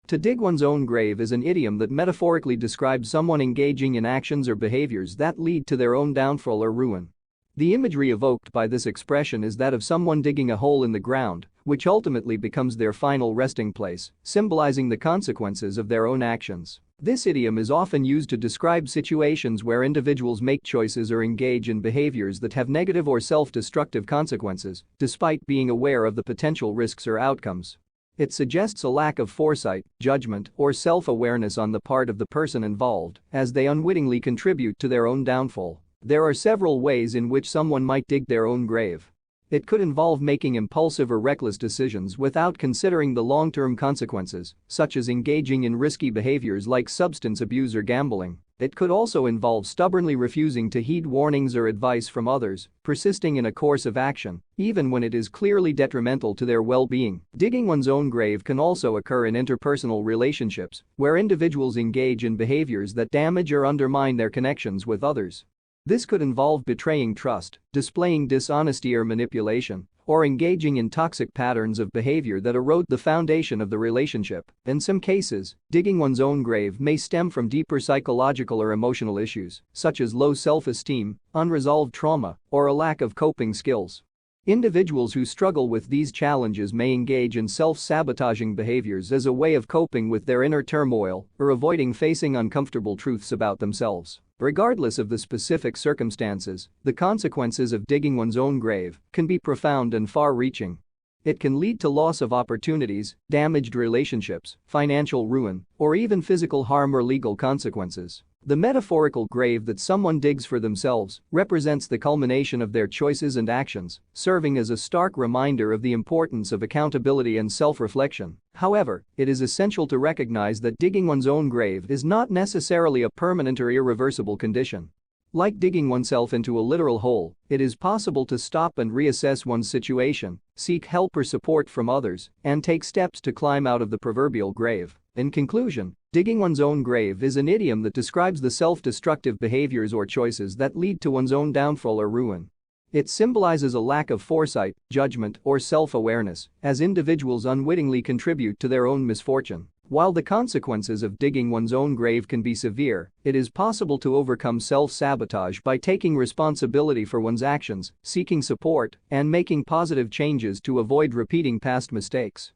To dig one's own grave is an idiom that metaphorically describes someone engaging in actions or behaviors that lead to their own downfall or ruin. The imagery evoked by this expression is that of someone digging a hole in the ground, which ultimately becomes their final resting place, symbolizing the consequences of their own actions. This idiom is often used to describe situations where individuals make choices or engage in behaviors that have negative or self-destructive consequences, despite being aware of the potential risks or outcomes. It suggests a lack of foresight, judgment, or self-awareness on the part of the person involved, as they unwittingly contribute to their own downfall. There are several ways in which someone might dig their own grave. It could involve making impulsive or reckless decisions without considering the long-term consequences, such as engaging in risky behaviors like substance abuse or gambling. It could also involve stubbornly refusing to heed warnings or advice from others, persisting in a course of action, even when it is clearly detrimental to their well-being. Digging one's own grave can also occur in interpersonal relationships, where individuals engage in behaviors that damage or undermine their connections with others. This could involve betraying trust, displaying dishonesty or manipulation, or engaging in toxic patterns of behavior that erode the foundation of the relationship. In some cases, digging one's own grave may stem from deeper psychological or emotional issues, such as low self-esteem, unresolved trauma, or a lack of coping skills. Individuals who struggle with these challenges may engage in self-sabotaging behaviors as a way of coping with their inner turmoil or avoiding facing uncomfortable truths about themselves. Regardless of the specific circumstances, the consequences of digging one's own grave can be profound and far-reaching. It can lead to loss of opportunities, damaged relationships, financial ruin, or even physical harm or legal consequences. The metaphorical grave that someone digs for themselves represents the culmination of their choices and actions, serving as a stark reminder of the importance of accountability and self-reflection. However, it is essential to recognize that digging one's own grave is not necessarily a permanent or irreversible condition. Like digging oneself into a literal hole, it is possible to stop and reassess one's situation, seek help or support from others, and take steps to climb out of the proverbial grave. In conclusion, digging one's own grave is an idiom that describes the self-destructive behaviors or choices that lead to one's own downfall or ruin. It symbolizes a lack of foresight, judgment, or self-awareness, as individuals unwittingly contribute to their own misfortune. While the consequences of digging one's own grave can be severe, it is possible to overcome self-sabotage by taking responsibility for one's actions, seeking support, and making positive changes to avoid repeating past mistakes.